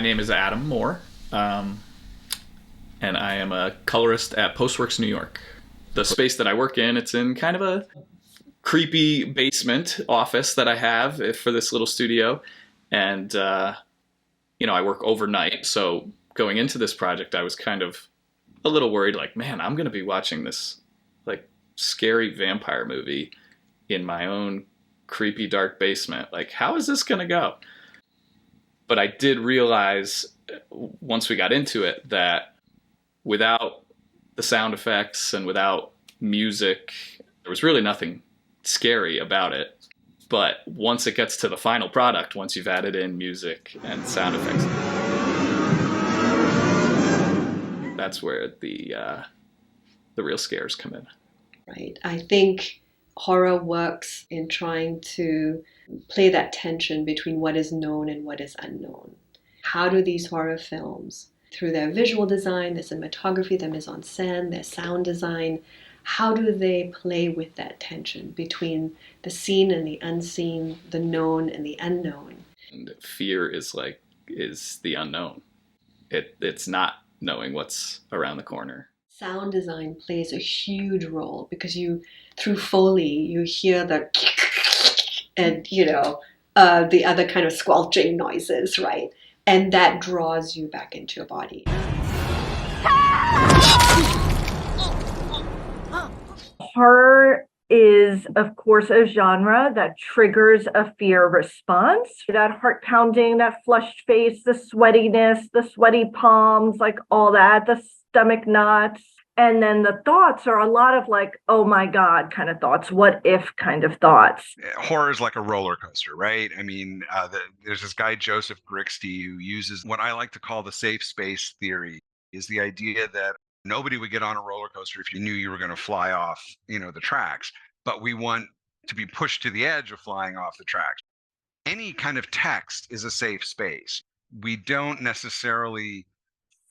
My name is Adam Moore, and I am a colorist at Postworks New York. The space that I work in, it's in kind of a creepy basement office that I have for this little studio. And, I work overnight. So going into this project, I was kind of a little worried, like, man, I'm going to be watching this, like, scary vampire movie in my own creepy, dark basement. Like, how is this going to go? But I did realize once we got into it that without the sound effects and without music, there was really nothing scary about it. But once it gets to the final product, once you've added in music and sound effects, that's where the real scares come in. Right. I think horror works in trying to play that tension between what is known and what is unknown. How do these horror films, through their visual design, their cinematography, their mise-en-scène, their sound design, how do they play with that tension between the seen and the unseen, the known and the unknown? And fear is the unknown. It's not knowing what's around the corner. Sound design plays a huge role because through Foley, you hear the and, the other kind of squelching noises, right? And that draws you back into your body. Horror is, of course, a genre that triggers a fear response. That heart pounding, that flushed face, the sweatiness, the sweaty palms, like all that, the stomach knots. And then the thoughts are a lot of like, oh my God kind of thoughts, what if kind of thoughts. Horror is like a roller coaster, right? I mean, there's this guy, Joseph Grixty, who uses what I like to call the safe space theory, is the idea that nobody would get on a roller coaster if you knew you were going to fly off, the tracks. But we want to be pushed to the edge of flying off the tracks. Any kind of text is a safe space. We don't necessarily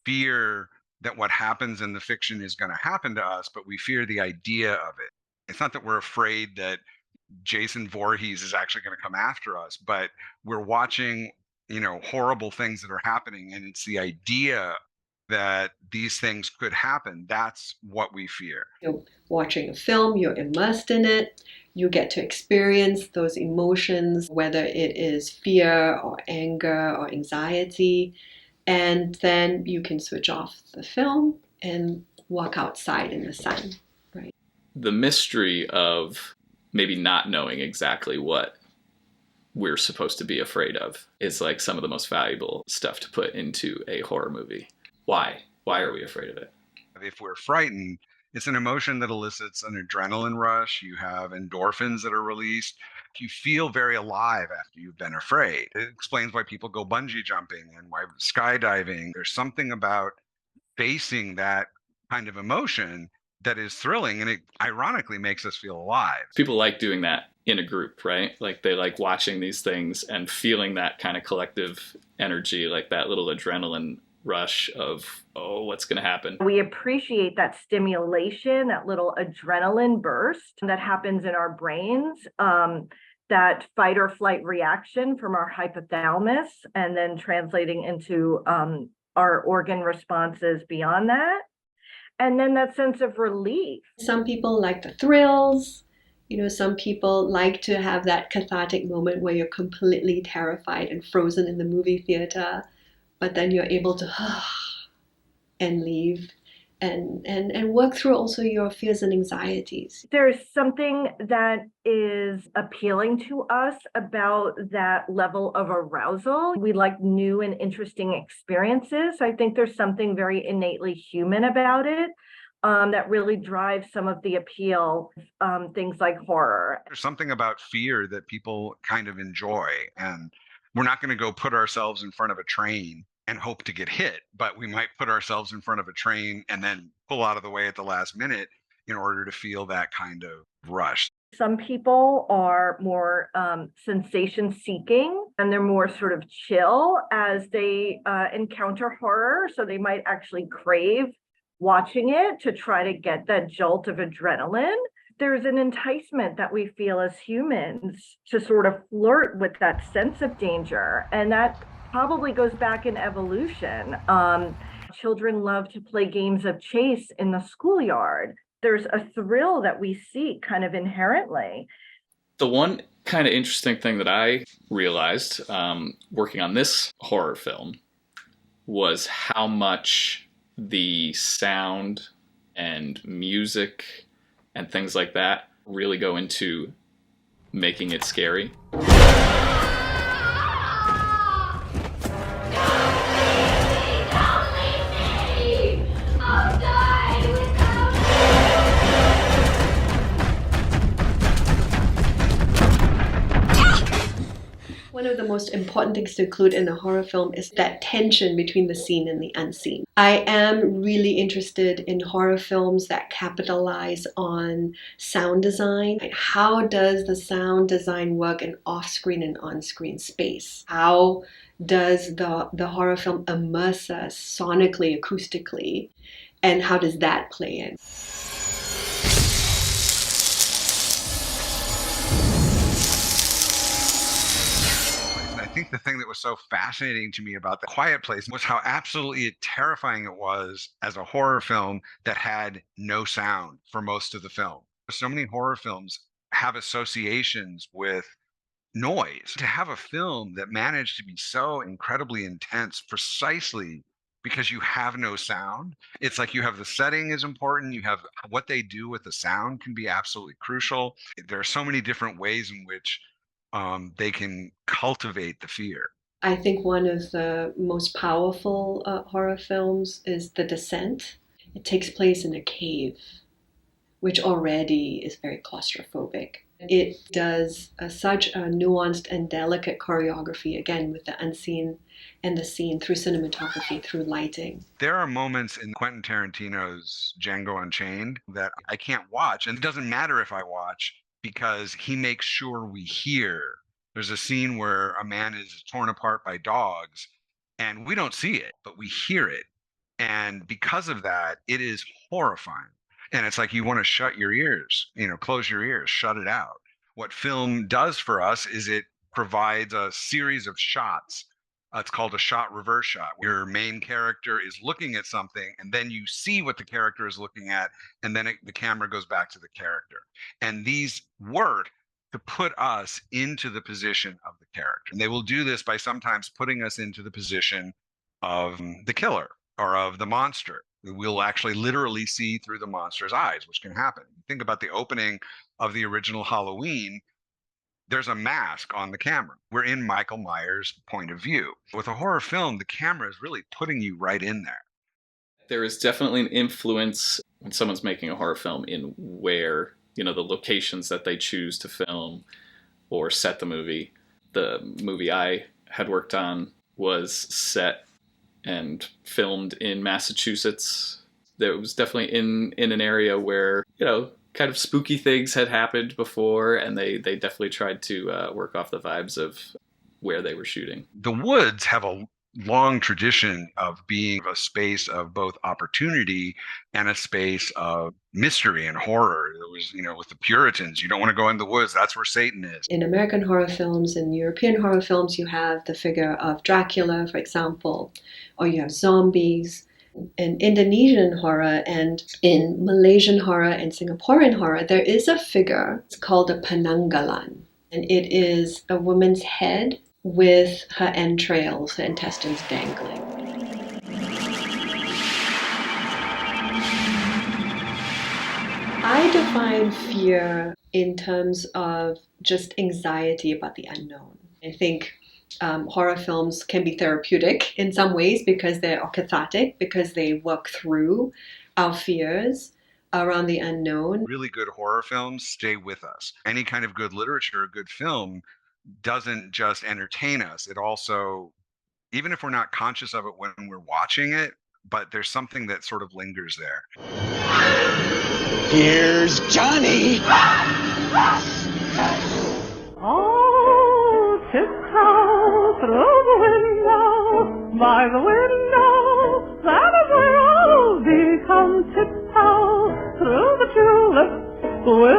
fear that what happens in the fiction is going to happen to us, but we fear the idea of it. It's not that we're afraid that Jason Voorhees is actually going to come after us, but we're watching, horrible things that are happening, and it's the idea that these things could happen. That's what we fear. You're watching a film, you're immersed in it, you get to experience those emotions, whether it is fear or anger or anxiety. And then you can switch off the film and walk outside in the sun, right? The mystery of maybe not knowing exactly what we're supposed to be afraid of is like some of the most valuable stuff to put into a horror movie. Why? Why are we afraid of it? If we're frightened, it's an emotion that elicits an adrenaline rush. You have endorphins that are released. You feel very alive after you've been afraid. It explains why people go bungee jumping and why skydiving. There's something about facing that kind of emotion that is thrilling, and it ironically makes us feel alive. People like doing that in a group, right? Like they like watching these things and feeling that kind of collective energy, like that little adrenaline rush of, oh, what's going to happen? We appreciate that stimulation, that little adrenaline burst that happens in our brains, that fight or flight reaction from our hypothalamus, and then translating into our organ responses beyond that. And then that sense of relief. Some people like the thrills. Some people like to have that cathartic moment where you're completely terrified and frozen in the movie theater, but then you're able to and leave and work through also your fears and anxieties. There's something that is appealing to us about that level of arousal. We like new and interesting experiences. I think there's something very innately human about it that really drives some of the appeal, things like horror. There's something about fear that people kind of enjoy, and we're not going to go put ourselves in front of a train and hope to get hit, but we might put ourselves in front of a train and then pull out of the way at the last minute in order to feel that kind of rush. Some people are more sensation seeking, and they're more sort of chill as they encounter horror. So they might actually crave watching it to try to get that jolt of adrenaline. There's an enticement that we feel as humans to sort of flirt with that sense of danger. And that probably goes back in evolution. Children love to play games of chase in the schoolyard. There's a thrill that we seek kind of inherently. The one kind of interesting thing that I realized working on this horror film was how much the sound and music and things like that really go into making it scary. One of the most important things to include in a horror film is that tension between the seen and the unseen. I am really interested in horror films that capitalize on sound design. How does the sound design work in off-screen and on-screen space? How does the horror film immerse us sonically, acoustically, and how does that play in? I think the thing that was so fascinating to me about The Quiet Place was how absolutely terrifying it was as a horror film that had no sound for most of the film. So many horror films have associations with noise. To have a film that managed to be so incredibly intense precisely because you have no sound, it's like you have the setting is important, you have what they do with the sound can be absolutely crucial. There are so many different ways in which they can cultivate the fear. I think one of the most powerful horror films is The Descent. It takes place in a cave, which already is very claustrophobic. It does such a nuanced and delicate choreography, again, with the unseen and the seen through cinematography, through lighting. There are moments in Quentin Tarantino's Django Unchained that I can't watch, and it doesn't matter if I watch, because he makes sure we hear. There's a scene where a man is torn apart by dogs, and we don't see it, but we hear it. And because of that, it is horrifying. And it's like you want to shut your ears, close your ears, shut it out. What film does for us is it provides a series of shots. It's called a shot reverse shot. Your main character is looking at something, and then you see what the character is looking at, and then the camera goes back to the character. And these work to put us into the position of the character. And they will do this by sometimes putting us into the position of the killer or of the monster. We'll actually literally see through the monster's eyes, which can happen. Think about the opening of the original Halloween. There's a mask on the camera. We're in Michael Myers' point of view. With a horror film, the camera is really putting you right in there. There is definitely an influence when someone's making a horror film in where, the locations that they choose to film or set the movie. The movie I had worked on was set and filmed in Massachusetts. There was definitely in an area where, kind of spooky things had happened before, and they definitely tried to work off the vibes of where they were shooting. The woods have a long tradition of being a space of both opportunity and a space of mystery and horror. It was, with the Puritans, you don't want to go in the woods, that's where Satan is. In American horror films and European horror films, you have the figure of Dracula, for example, or you have zombies. In Indonesian horror and in Malaysian horror and Singaporean horror, there is a figure. It's called a penanggalan. And it is a woman's head with her entrails, her intestines dangling. I define fear in terms of just anxiety about the unknown. I think horror films can be therapeutic in some ways because they're cathartic, because they work through our fears around the unknown. Really good horror films stay with us. Any kind of good literature, a good film, doesn't just entertain us. It also, even if we're not conscious of it when we're watching it, but there's something that sort of lingers there. Here's Johnny! Oh, tiptoe through the window, by the window, that is where I'll be. Come tiptoe through the tulips with